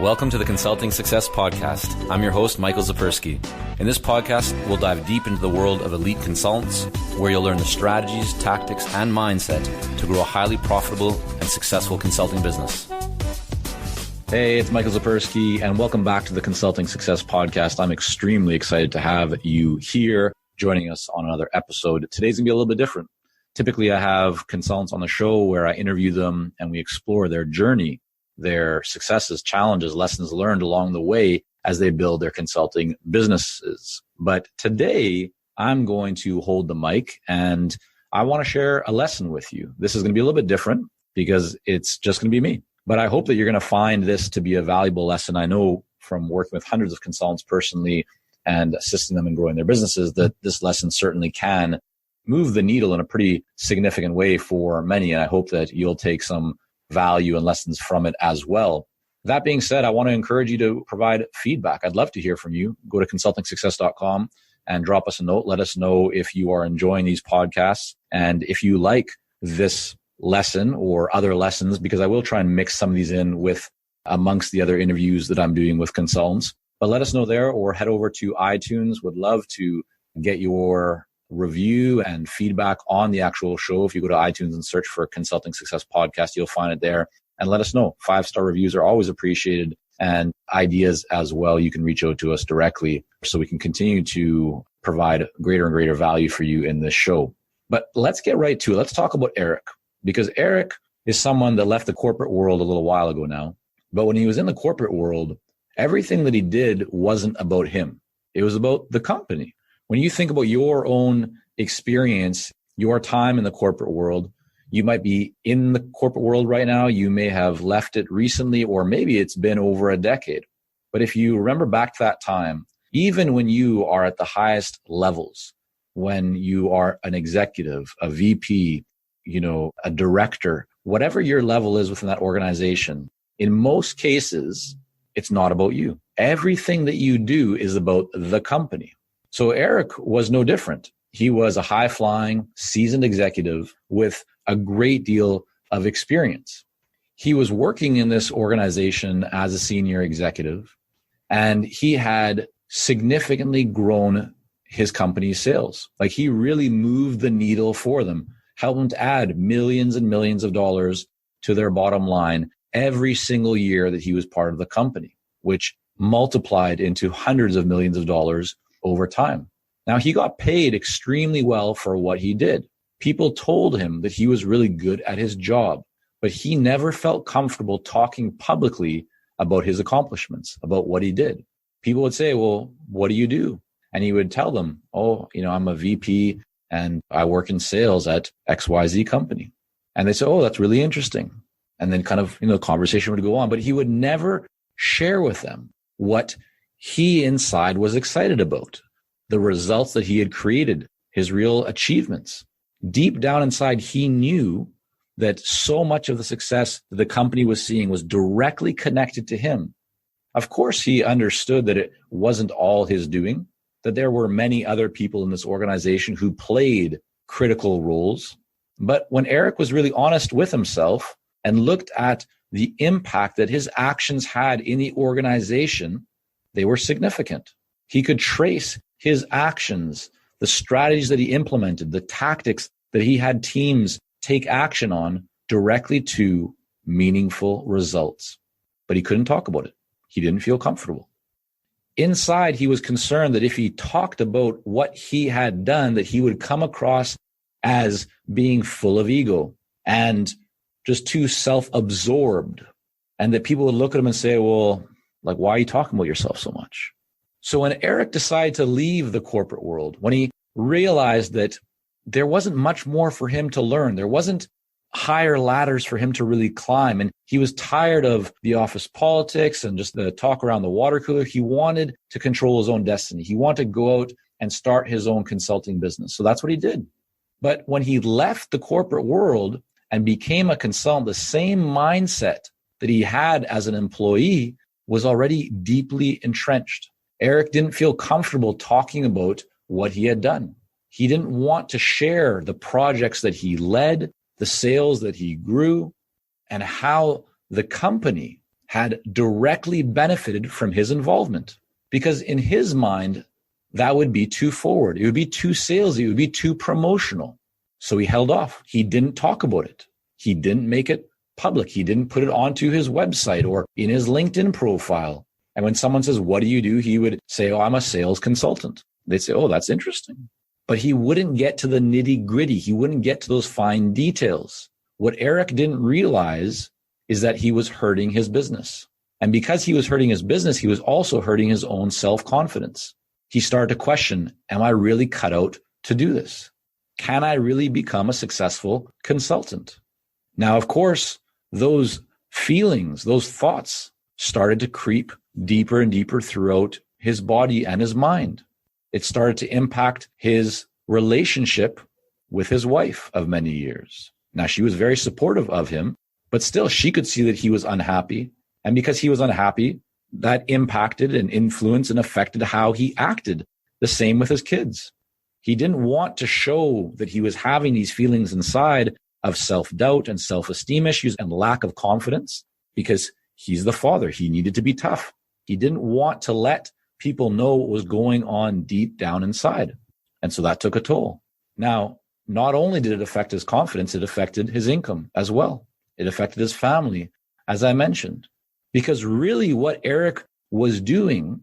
Welcome to the Consulting Success Podcast. I'm your host, Michael Zapersky. In this podcast, we'll dive deep into the world of elite consultants, where you'll learn the strategies, tactics, and mindset to grow a highly profitable and successful consulting business. Hey, it's Michael Zapersky, and welcome back to the Consulting Success Podcast. I'm extremely excited to have you here joining us on another episode. Today's going to be a little bit different. Typically, I have consultants on the show where I interview them and we explore their journey, their successes, challenges, lessons learned along the way as they build their consulting businesses. But today, I'm going to hold the mic and I want to share a lesson with you. This is going to be a little bit different because it's just going to be me. But I hope that you're going to find this to be a valuable lesson. I know from working with hundreds of consultants personally and assisting them in growing their businesses that this lesson certainly can move the needle in a pretty significant way for many. And I hope that you'll take some value and lessons from it as well. That being said, I want to encourage you to provide feedback. I'd love to hear from you. Go to consultingsuccess.com and drop us a note. Let us know if you are enjoying these podcasts and if you like this lesson or other lessons, because I will try and mix some of these in with amongst the other interviews that I'm doing with consultants. But let us know there or head over to iTunes. Would love to get your review and feedback on the actual show. If you go to iTunes and search for Consulting Success Podcast, you'll find it there. And let us know. 5-star reviews are always appreciated, and ideas as well. You can reach out to us directly so we can continue to provide greater and greater value for you in this show. But let's get right to it. Let's talk about Eric, because Eric is someone that left the corporate world a little while ago now. But when he was in the corporate world, everything that he did wasn't about him. It was about the company. When you think about your own experience, your time in the corporate world, you might be in the corporate world right now. You may have left it recently, or maybe it's been over a decade. But if you remember back to that time, even when you are at the highest levels, when you are an executive, a VP, a director, whatever your level is within that organization, in most cases, it's not about you. Everything that you do is about the company. So Eric was no different. He was a high-flying, seasoned executive with a great deal of experience. He was working in this organization as a senior executive, and he had significantly grown his company's sales. Like, he really moved the needle for them, helped them to add millions and millions of dollars to their bottom line every single year that he was part of the company, which multiplied into hundreds of millions of dollars over time. Now, he got paid extremely well for what he did. People told him that he was really good at his job, but he never felt comfortable talking publicly about his accomplishments, about what he did. People would say, well, what do you do? And he would tell them, I'm a VP and I work in sales at XYZ company. And they say, oh, that's really interesting. And then the conversation would go on, but he would never share with them what he inside was excited about, the results that he had created, his real achievements. Deep down inside, he knew that so much of the success that the company was seeing was directly connected to him. Of course, he understood that it wasn't all his doing, that there were many other people in this organization who played critical roles. But when Eric was really honest with himself and looked at the impact that his actions had in the organization, they were significant. He could trace his actions, the strategies that he implemented, the tactics that he had teams take action on directly to meaningful results. But he couldn't talk about it. He didn't feel comfortable. Inside, he was concerned that if he talked about what he had done, that he would come across as being full of ego and just too self-absorbed, and that people would look at him and say, well, why are you talking about yourself so much? So when Eric decided to leave the corporate world, when he realized that there wasn't much more for him to learn, there wasn't higher ladders for him to really climb, and he was tired of the office politics and just the talk around the water cooler, he wanted to control his own destiny. He wanted to go out and start his own consulting business. So that's what he did. But when he left the corporate world and became a consultant, the same mindset that he had as an employee was already deeply entrenched. Eric didn't feel comfortable talking about what he had done. He didn't want to share the projects that he led, the sales that he grew, and how the company had directly benefited from his involvement. Because in his mind, that would be too forward. It would be too salesy. It would be too promotional. So he held off. He didn't talk about it. He didn't make it public. He didn't put it onto his website or in his LinkedIn profile. And when someone says, what do? He would say, oh, I'm a sales consultant. They'd say, oh, that's interesting. But he wouldn't get to the nitty gritty. He wouldn't get to those fine details. What Eric didn't realize is that he was hurting his business. And because he was hurting his business, he was also hurting his own self-confidence. He started to question, am I really cut out to do this? Can I really become a successful consultant? Now, of course, those feelings, those thoughts started to creep deeper and deeper throughout his body and his mind. It started to impact his relationship with his wife of many years. Now, she was very supportive of him, but still she could see that he was unhappy. And because he was unhappy, that impacted and influenced and affected how he acted. The same with his kids. He didn't want to show that he was having these feelings inside of self-doubt and self-esteem issues and lack of confidence because he's the father. He needed to be tough. He didn't want to let people know what was going on deep down inside. And so that took a toll. Now, not only did it affect his confidence, it affected his income as well. It affected his family, as I mentioned. Because really what Eric was doing,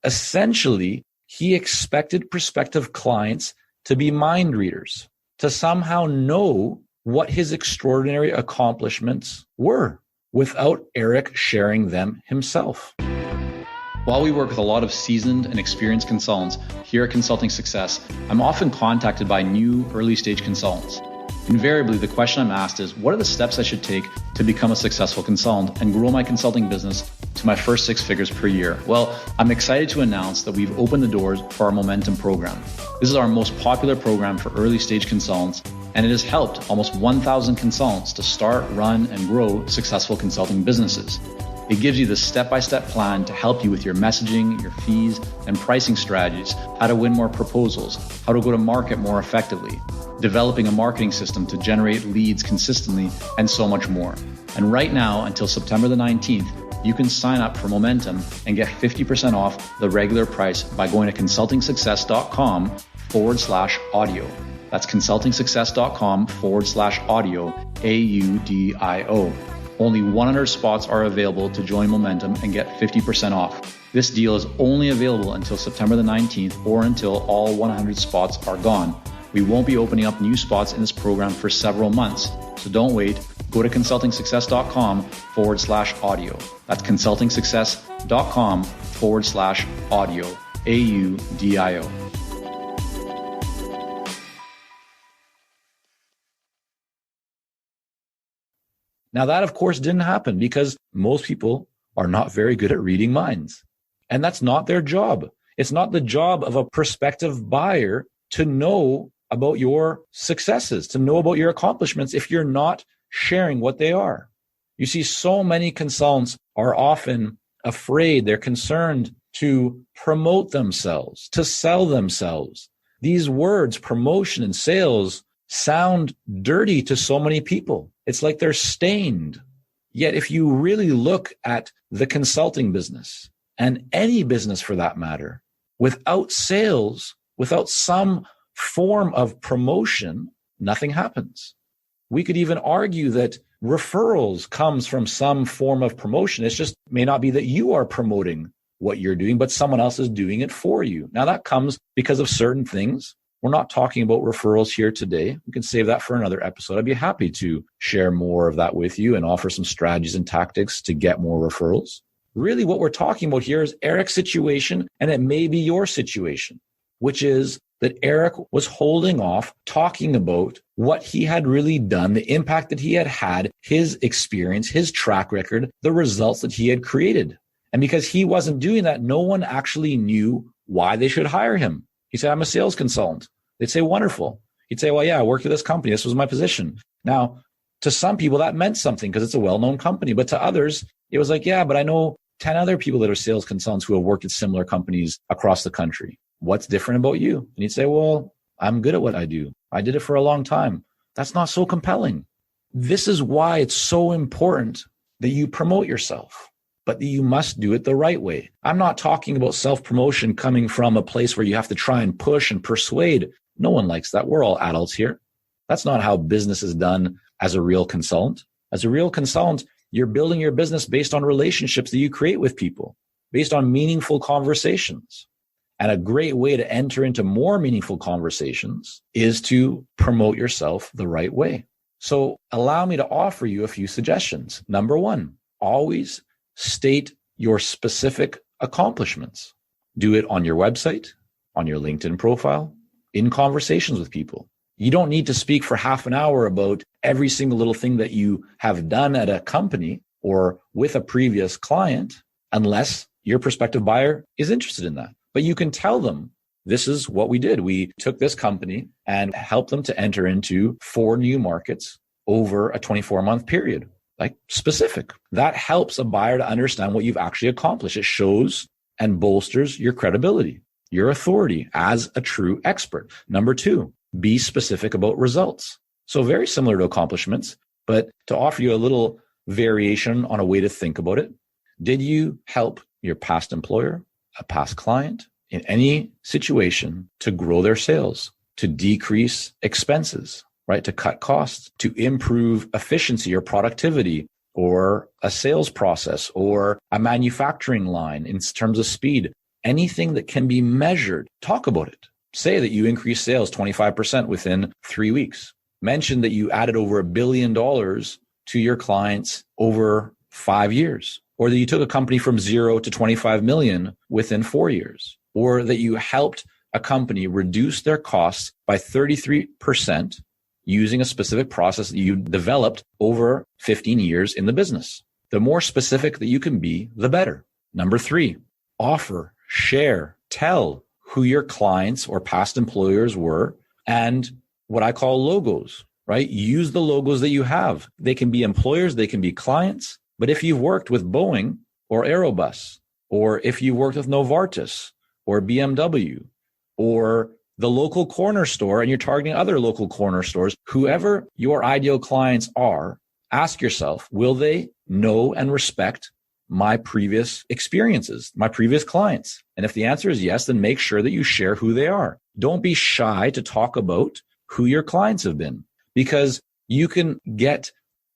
essentially, he expected prospective clients to be mind readers, to somehow know what his extraordinary accomplishments were without Eric sharing them himself. While we work with a lot of seasoned and experienced consultants here at Consulting Success, I'm often contacted by new early stage consultants. Invariably, the question I'm asked is, what are the steps I should take to become a successful consultant and grow my consulting business to my first 6 figures per year? Well, I'm excited to announce that we've opened the doors for our Momentum program. This is our most popular program for early stage consultants, and it has helped almost 1,000 consultants to start, run, and grow successful consulting businesses. It gives you the step-by-step plan to help you with your messaging, your fees, and pricing strategies, how to win more proposals, how to go to market more effectively, developing a marketing system to generate leads consistently, and so much more. And right now, until September the 19th, you can sign up for Momentum and get 50% off the regular price by going to consultingsuccess.com/audio. That's consultingsuccess.com/audio, AUDIO. Only 100 spots are available to join Momentum and get 50% off. This deal is only available until September the 19th or until all 100 spots are gone. We won't be opening up new spots in this program for several months, so don't wait. Go to consultingsuccess.com/audio. That's consultingsuccess.com/audio, AUDIO. Now that, of course, didn't happen because most people are not very good at reading minds. And that's not their job. It's not the job of a prospective buyer to know about your successes, to know about your accomplishments if you're not sharing what they are. You see, so many consultants are often afraid, they're concerned to promote themselves, to sell themselves. These words, promotion and sales, sound dirty to so many people. It's like they're stained. Yet if you really look at the consulting business, and any business for that matter, without sales, without some form of promotion, nothing happens. We could even argue that referrals comes from some form of promotion. It's just may not be that you are promoting what you're doing, but someone else is doing it for you. Now that comes because of certain things. We're not talking about referrals here today. We can save that for another episode. I'd be happy to share more of that with you and offer some strategies and tactics to get more referrals. Really, what we're talking about here is Eric's situation, and it may be your situation, which is that Eric was holding off talking about what he had really done, the impact that he had had, his experience, his track record, the results that he had created. And because he wasn't doing that, no one actually knew why they should hire him. He said, I'm a sales consultant. They'd say, wonderful. He'd say, well, yeah, I worked at this company. This was my position. Now, to some people, that meant something because it's a well-known company. But to others, it was like, yeah, but I know 10 other people that are sales consultants who have worked at similar companies across the country. What's different about you? And he'd say, well, I'm good at what I do. I did it for a long time. That's not so compelling. This is why it's so important that you promote yourself. but you must do it the right way. I'm not talking about self-promotion coming from a place where you have to try and push and persuade. No one likes that. We're all adults here. That's not how business is done as a real consultant. As a real consultant, you're building your business based on relationships that you create with people, based on meaningful conversations. And a great way to enter into more meaningful conversations is to promote yourself the right way. So allow me to offer you a few suggestions. Number one, always state your specific accomplishments. Do it on your website, on your LinkedIn profile, in conversations with people. You don't need to speak for half an hour about every single little thing that you have done at a company or with a previous client, unless your prospective buyer is interested in that. But you can tell them, this is what we did. We took this company and helped them to enter into 4 new markets over a 24-month period. Like specific. That helps a buyer to understand what you've actually accomplished. It shows and bolsters your credibility, your authority as a true expert. Number 2, be specific about results. So very similar to accomplishments, but to offer you a little variation on a way to think about it. Did you help your past employer, a past client, in any situation to grow their sales, to decrease expenses, right? To cut costs, to improve efficiency or productivity, or a sales process, or a manufacturing line in terms of speed? Anything that can be measured, talk about it. Say that you increased sales 25% within 3 weeks. Mention that you added over $1 billion to your clients over 5 years, or that you took a company from 0 to 25 million within 4 years, or that you helped a company reduce their costs by 33% using a specific process that you developed over 15 years in the business. The more specific that you can be, the better. Number 3, offer, share, tell who your clients or past employers were, and what I call logos, right? Use the logos that you have. They can be employers, they can be clients. But if you've worked with Boeing or Airbus, or if you worked with Novartis or BMW, or the local corner store, and you're targeting other local corner stores, whoever your ideal clients are, ask yourself, will they know and respect my previous experiences, my previous clients? And if the answer is yes, then make sure that you share who they are. Don't be shy to talk about who your clients have been, because you can get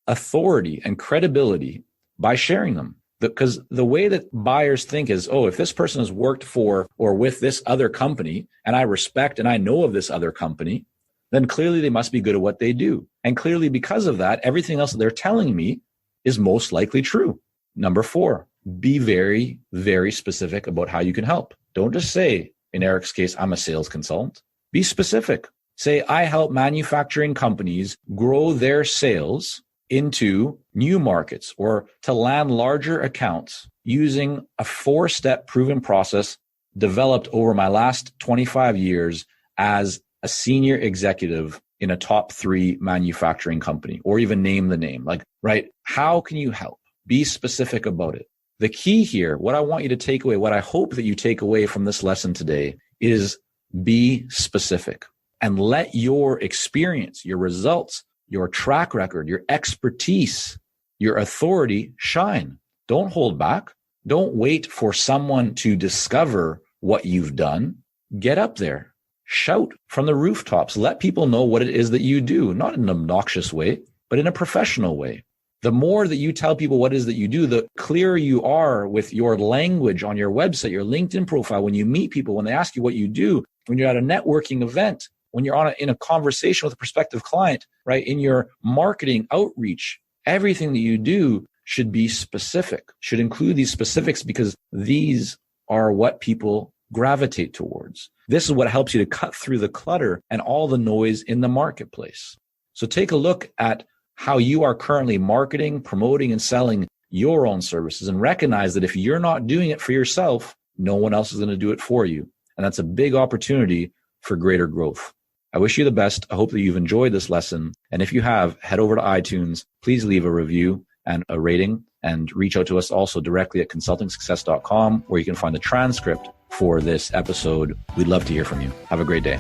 authority and credibility by sharing them. Because the way that buyers think is, oh, if this person has worked for or with this other company, and I respect and I know of this other company, then clearly they must be good at what they do. And clearly because of that, everything else that they're telling me is most likely true. Number 4, be very, very specific about how you can help. Don't just say, in Eric's case, I'm a sales consultant. Be specific. Say, I help manufacturing companies grow their sales into new markets or to land larger accounts using a 4-step proven process developed over my last 25 years as a senior executive in a top 3 manufacturing company, or even name the name. Like, right? How can you help? Be specific about it. The key here, what I want you to take away, what I hope that you take away from this lesson today is be specific and let your experience, your results, your track record, your expertise, your authority shine. Don't hold back. Don't wait for someone to discover what you've done. Get up there. Shout from the rooftops. Let people know what it is that you do, not in an obnoxious way, but in a professional way. The more that you tell people what it is that you do, the clearer you are with your language on your website, your LinkedIn profile, when you meet people, when they ask you what you do, when you're at a networking event, when you're in a conversation with a prospective client, right? In your marketing outreach, everything that you do should be specific, should include these specifics, because these are what people gravitate towards. This is what helps you to cut through the clutter and all the noise in the marketplace. So take a look at how you are currently marketing, promoting, and selling your own services, and recognize that if you're not doing it for yourself, no one else is going to do it for you. And that's a big opportunity for greater growth. I wish you the best. I hope that you've enjoyed this lesson. And if you have, head over to iTunes. Please leave a review and a rating, and reach out to us also directly at consultingsuccess.com, where you can find the transcript for this episode. We'd love to hear from you. Have a great day.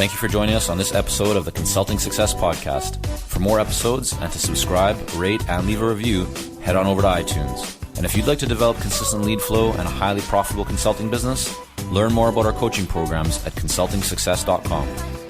Thank you for joining us on this episode of the Consulting Success Podcast. For more episodes and to subscribe, rate, and leave a review, head on over to iTunes. And if you'd like to develop consistent lead flow and a highly profitable consulting business, learn more about our coaching programs at consultingsuccess.com.